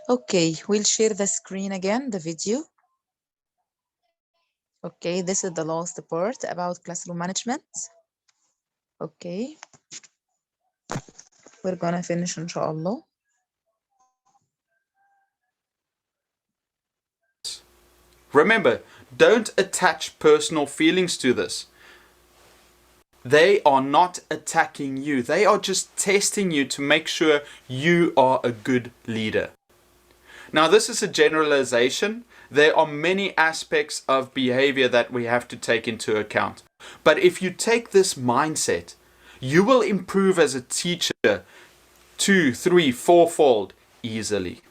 Okay, we'll share the screen again, the video. Okay, this is the last part about classroom management. Okay, we're gonna finish inshallah. Remember, don't attach personal feelings to this. They are not attacking you. They are just testing you to make sure you are a good leader. Now, this is a generalization. There are many aspects of behavior that we have to take into account. But if you take this mindset, you will improve as a teacher 2, 3, 4-fold easily.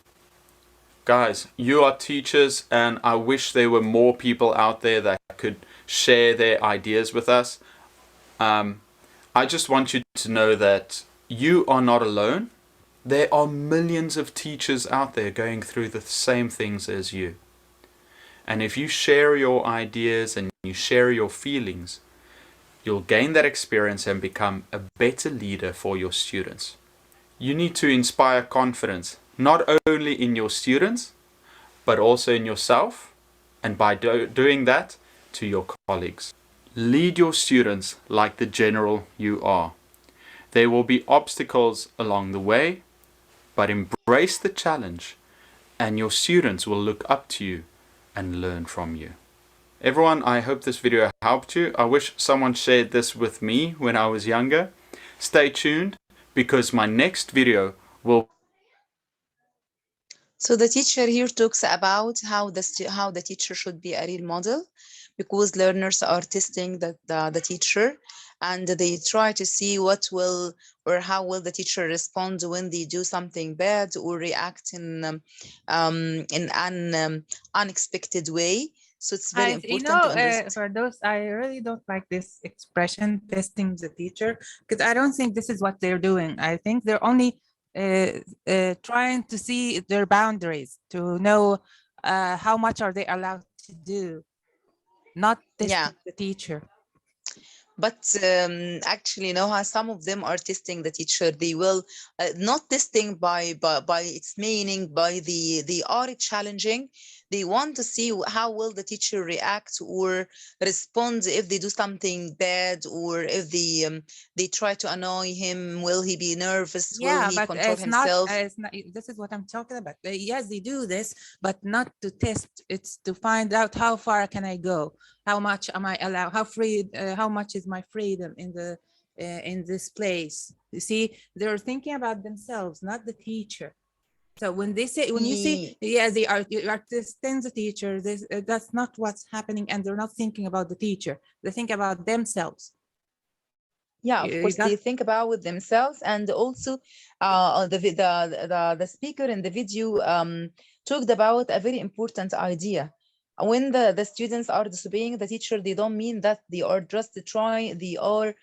Guys, you are teachers, and I wish there were more people out there that could share their ideas with us. I just want you to know that you are not alone. There are millions of teachers out there going through the same things as you. And if you share your ideas and you share your feelings, you'll gain that experience and become a better leader for your students. You need to inspire confidence, not only in your students, but also in yourself, and by doing that, to your colleagues. Lead your students like the general you are. There will be obstacles along the way, but embrace the challenge, and your students will look up to you and learn from you. Everyone, I hope this video helped you. I wish someone shared this with me when I was younger. Stay tuned, because my next video will... So the teacher here talks about how the teacher should be a real model, because learners are testing the teacher, and they try to see what will or how will the teacher respond when they do something bad or react in an unexpected way. So it's very important to understand. For those, I really don't like this expression, testing the teacher, because I don't think this is what they're doing. I think they're only trying to see their boundaries, to know how much are they allowed to do, not testing the teacher. But actually, Noha, some of them are testing the teacher. They will not testing by its meaning, by they are challenging. They want to see how will the teacher react or respond if they do something bad, or if they try to annoy him. Will he be nervous? Will he control himself? This is what I'm talking about. Yes, they do this, but not to test. It's to find out how far can I go. How much am I allowed? How much is my freedom in this place? You see, they're thinking about themselves, not the teacher. So when you say, yeah, you are testing the teacher, that's not what's happening, and they're not thinking about the teacher. They think about themselves. Yeah, of course, they think about with themselves, and also the speaker in the video talked about a very important idea. When the students are disobeying the teacher, they don't mean that they are just trying. They are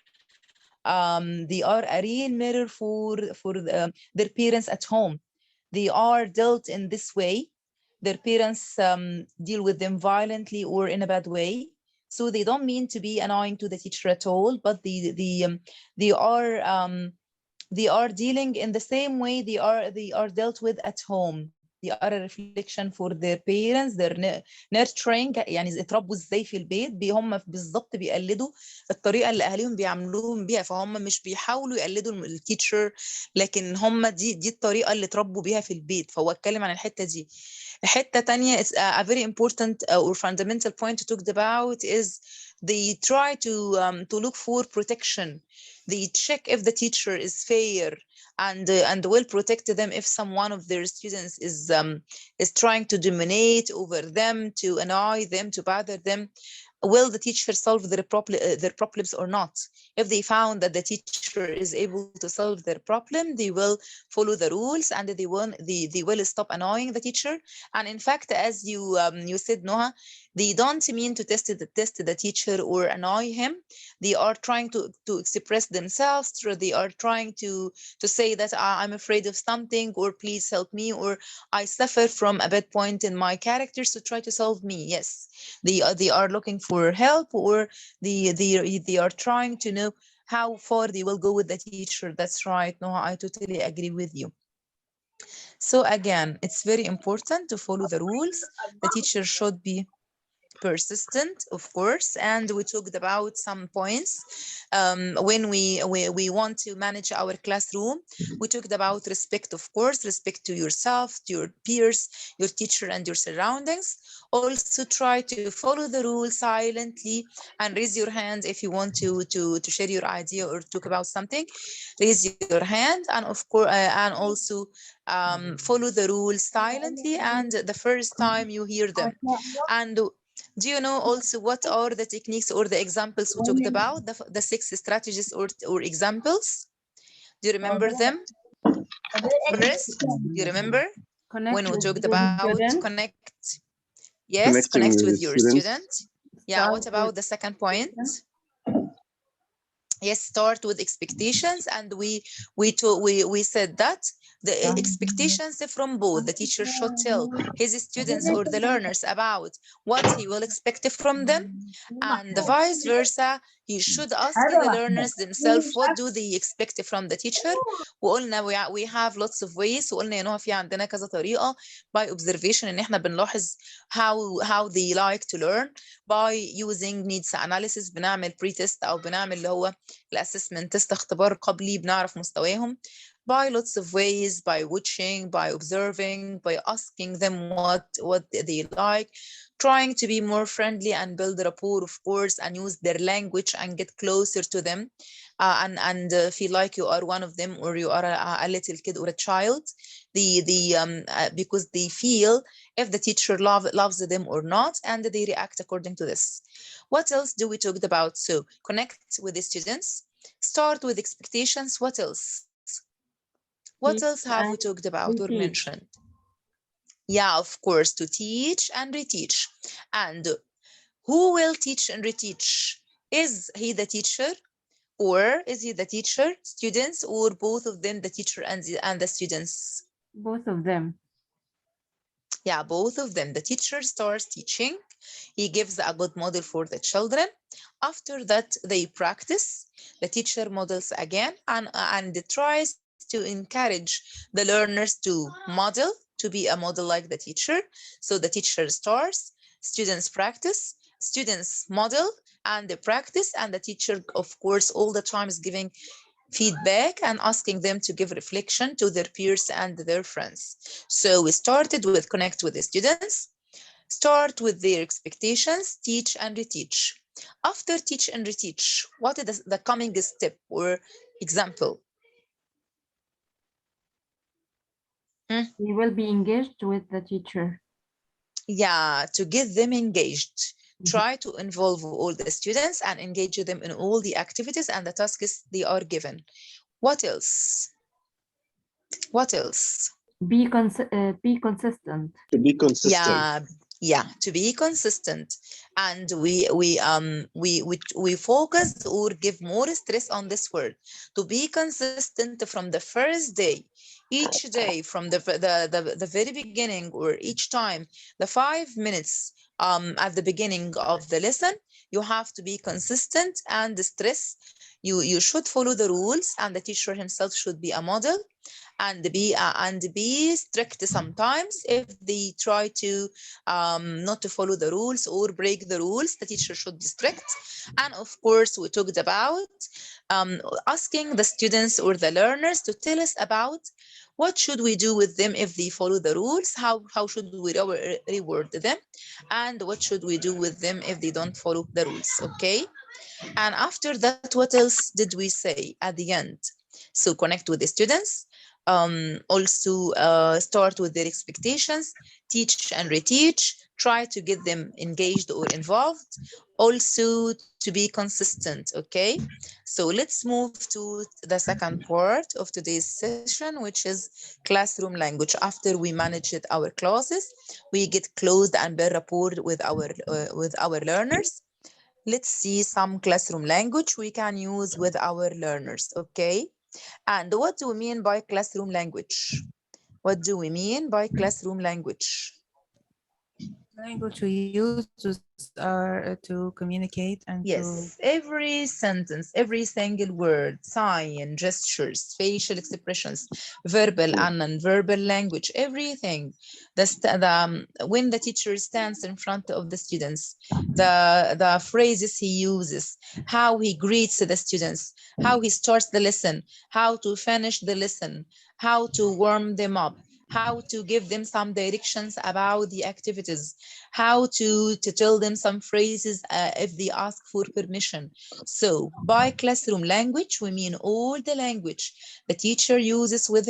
a real mirror for their parents at home. They are dealt in this way. Their parents deal with them violently or in a bad way. So they don't mean to be annoying to the teacher at all, but they are dealing in the same way they are dealt with at home. They are a reflection for their parents, their nurturing. يعني اتربوا ازاي في البيت، هم بالظبط بيقلدوا الطريقه اللي اهاليهم بيعملوهم بيها، فهم مش بيحاولوا يقلدوا التيتشر، لكن هم دي الطريقه اللي اتربوا بيها في البيت. فهو اتكلم عن الحته دي. حته تانية is a very important or fundamental point to talk about is they try to look for protection. They check if the teacher is fair and will protect them if someone of their students is trying to dominate over them, to annoy them, to bother them. Will the teacher solve their problems or not? If they found that the teacher is able to solve their problem, they will follow the rules, and they will stop annoying the teacher. And in fact, as you said, Noha, They don't mean to test the teacher or annoy him. They are trying to express themselves, or they are trying to say that I'm afraid of something, or please help me, or I suffer from a bad point in my character, so try to solve me. Yes, they are looking for help, or they are trying to know how far they will go with the teacher. That's right. No, I totally agree with you. So again, it's very important to follow the rules. The teacher should be persistent, of course, and we talked about some points when we want to manage our classroom. We talked about respect, of course, respect to yourself, to your peers, your teacher, and your surroundings. Also, try to follow the rules silently and raise your hand if you want to share your idea or talk about something. Raise your hand, and of course, and also follow the rules silently and the first time you hear them. And do you know also what are the techniques or the examples we talked about, the 6 strategies or examples? Do you remember them? First, do you remember when we talked about connect? Yes, Connecting connect with with the your students. student. Yeah, what about the second point? Yes, start with expectations, and we said that the expectations from both the teacher should tell his students or the learners about what he will expect from them, and the vice versa. He should ask the learners themselves what do they expect from the teacher. وقلنا we have lots of ways. وقلنا إنه في عندنا كذا طريقة by observation إن إحنا بنلاحظ how they like to learn by using needs analysis. بنعمل pre-test أو بنعمل اللي هو الاسسمنت تست، اختبار قبلي بنعرف مستواهم by lots of ways, by watching, by observing, by asking them what they like, trying to be more friendly and build rapport, of course, and use their language and get closer to them, and feel like you are one of them, or you are a little kid or a child. Because they feel if the teacher loves them or not, and they react according to this. What else do we talk about? So connect with the students, start with expectations. What else? What else have we talked about or mentioned? Yeah, of course, to teach and reteach. And who will teach and reteach? Is he the teacher, or is he the teacher, students, or both of them, the teacher and the students? Both of them. Yeah, both of them. The teacher starts teaching. He gives a good model for the children. After that, they practice. The teacher models again and tries to encourage the learners to model, to be a model like the teacher. So the teacher starts, students practice, students model, and they practice, and the teacher, of course, all the time is giving feedback and asking them to give reflection to their peers and their friends. So we started with connect with the students, start with their expectations, teach and reteach. After teach and reteach, what is the coming step or example? We will be engaged with the teacher. Yeah, to get them engaged. Try to involve all the students and engage them in all the activities and the tasks they are given. What else? What else? Be consistent. To be consistent. Yeah, to be consistent. And we focused or give more stress on this word, to be consistent from the first day, each day, from the very beginning, or each time, the 5 minutes at the beginning of the lesson. You have to be consistent and stress. You should follow the rules, and the teacher himself should be a model, and be strict sometimes if they try to not to follow the rules or break the rules. The teacher should be strict. And of course, we talked about asking the students or the learners to tell us about what should we do with them if they follow the rules, how should we reward them, and what should we do with them if they don't follow the rules. Okay, and after that, what else did we say at the end? So connect with the students, also start with their expectations, teach and reteach, Try to get them engaged or involved. Also to be consistent, okay? So let's move to the second part of today's session, which is classroom language. After we manage our classes, we get closed and build rapport with our learners. Let's see some classroom language we can use with our learners, okay? And what do we mean by classroom language? What do we mean by classroom language? Language we use to communicate and Yes, every sentence, every single word, sign, gestures, facial expressions, verbal and non-verbal language, everything. When the teacher stands in front of the students, the phrases he uses, how he greets the students, how he starts the lesson, how to finish the lesson, how to warm them up, how to give them some directions about the activities, how to tell them some phrases if they ask for permission. So by classroom language, we mean all the language the teacher uses with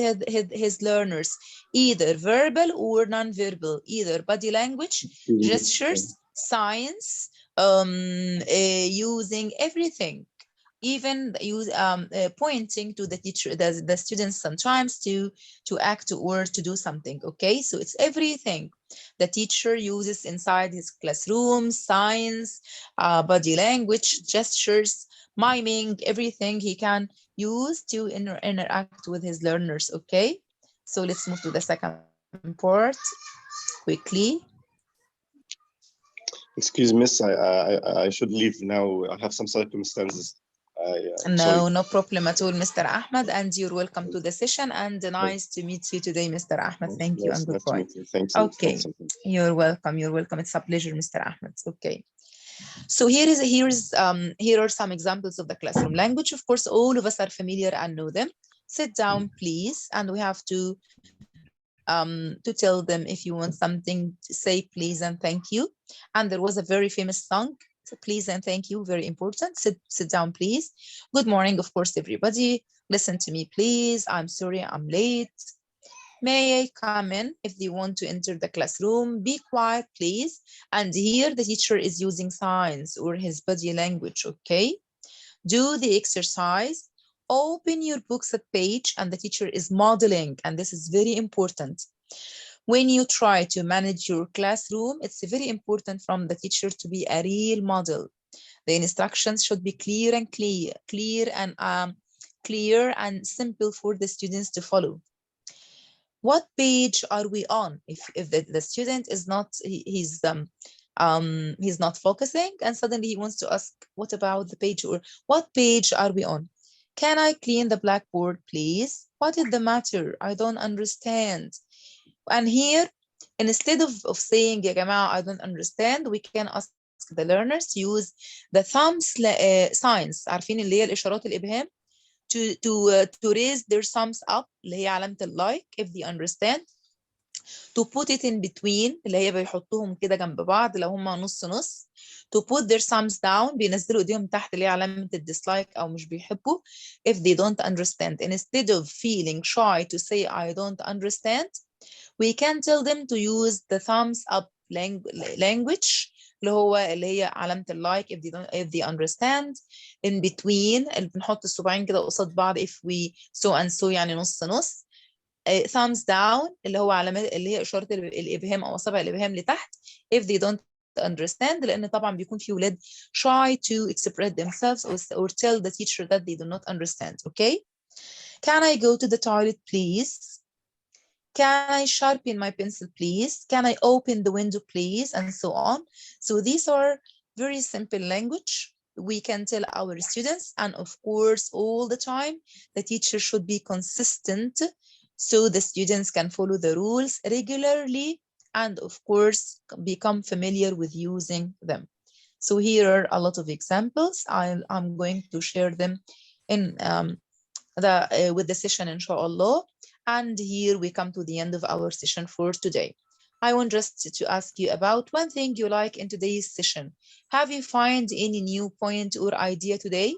his learners, either verbal or non-verbal, either body language, gestures, signs, using everything, even pointing to the teacher, the students sometimes to act or to do something, okay? So it's everything the teacher uses inside his classroom, signs, body language, gestures, miming, everything he can use to interact with his learners, okay? So let's move to the second part quickly. Excuse Miss, I should leave now. I have some circumstances. No, no problem at all, Mr. Ahmed, and you're welcome to the session, and nice to meet you today, Mr. Ahmed. Thank you and goodbye. Thank you. Okay, you're welcome. You're welcome. It's a pleasure, Mr. Ahmed. Okay. So here are some examples of the classroom language. Of course, all of us are familiar and know them. Sit down, please, and we have to tell them if you want something, say please and thank you. And there was a very famous song, please and thank you, very important. Sit down, please. Good morning, of course, everybody. Listen to me, please. I'm sorry I'm late. May I come in? If they want to enter the classroom, be quiet, please. And here the teacher is using signs or his body language, okay? Do the exercise. Open your books at page, and the teacher is modeling, and this is very important. When you try to manage your classroom, it's very important from the teacher to be a real model. The instructions should be clear and simple for the students to follow. What page are we on? If the student is not, he's not focusing, and suddenly he wants to ask, what about the page, or what page are we on? Can I clean the blackboard, please? What is the matter? I don't understand. And here, instead of saying, يا جماعة, I don't understand, we can ask the learners to use the thumbs signs. عارفين اللي هي الإشارات الإبهام? To raise their thumbs up, اللي هي علامة اللايك, if they understand. To put it in between, اللي هي بيحطوهم كده جنب بعض لو هم نص نص. To put their thumbs down, بينزلوا ايديهم تحت اللي هي علامة الديسلايك أو مش بيحبوا, if they don't understand. Instead of feeling shy to say I don't understand, we can tell them to use the thumbs up language, اللي هي علامة اللايك if they understand. In between, اللي بنحط الصباعين كده قصاد بعض if we so and so, يعني نص نص. thumbs down اللي هو علامة اللي هي إشارة الإبهام أو أصابع الإبهام لتحت if they don't understand, لأن طبعا بيكون في ولاد shy to express themselves or tell the teacher that they do not understand. Okay? Can I go to the toilet, please? Can I sharpen my pencil, please? Can I open the window, please? And so on. So these are very simple language we can tell our students, and of course, all the time, the teacher should be consistent so the students can follow the rules regularly and, of course, become familiar with using them. So here are a lot of examples. I'm going to share them in with the session, inshallah. And here we come to the end of our session for today. I want just to ask you about one thing you like in today's session. Have you found any new point or idea today?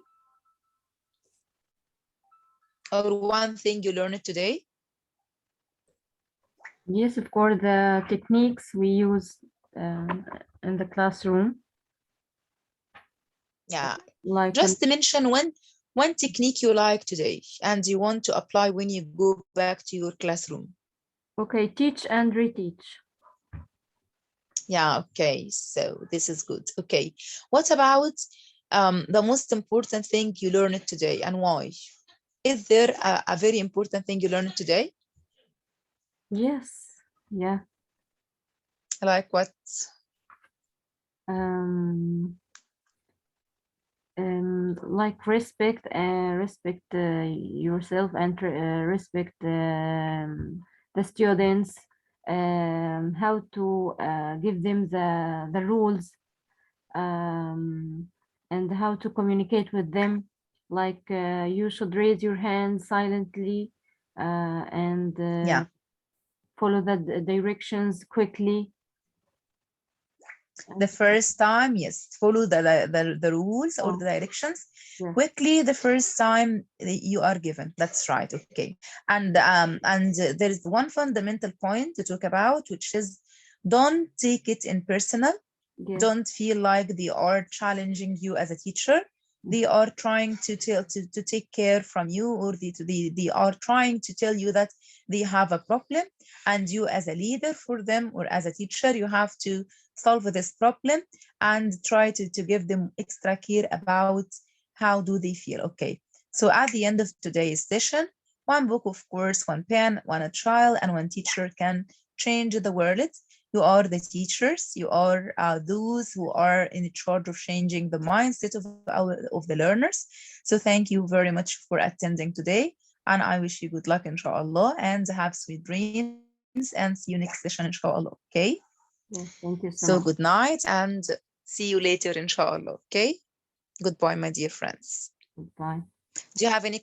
Or one thing you learned today? Yes, of course, the techniques we use in the classroom. Yeah, Like just to mention one technique you like today and you want to apply when you go back to your classroom. okay, teach and reteach. Yeah, okay, so this is good. Okay, what about the most important thing you learned today and why? Is there a very important thing you learned today? Yes, yeah. Like what? Like respect yourself and respect the students, how to give them the rules, and how to communicate with them. Like you should raise your hand silently and Yeah, follow the directions quickly. the first time, yes, follow the rules or Oh, the directions yes. quickly the first time you are given. That's right. Okay, and there is one fundamental point to talk about, which is don't take it in personal. Yes. Don't feel like they are challenging you as a teacher. They are trying to take care from you, or they are trying to tell you that they have a problem, and you as a leader for them or as a teacher, you have to solve this problem and try to give them extra care about how do they feel. Okay, so at the end of today's session, one book, of course, one pen, one child, and one teacher can change the world. You are the teachers. You are those who are in charge of changing the mindset of the learners. So thank you very much for attending today. And I wish you good luck, inshallah, and have sweet dreams, and see you next session, inshallah. Okay? Yes, thank you so So much. good night, and see you later, inshallah. Okay? Goodbye, my dear friends. Goodbye. Do you have any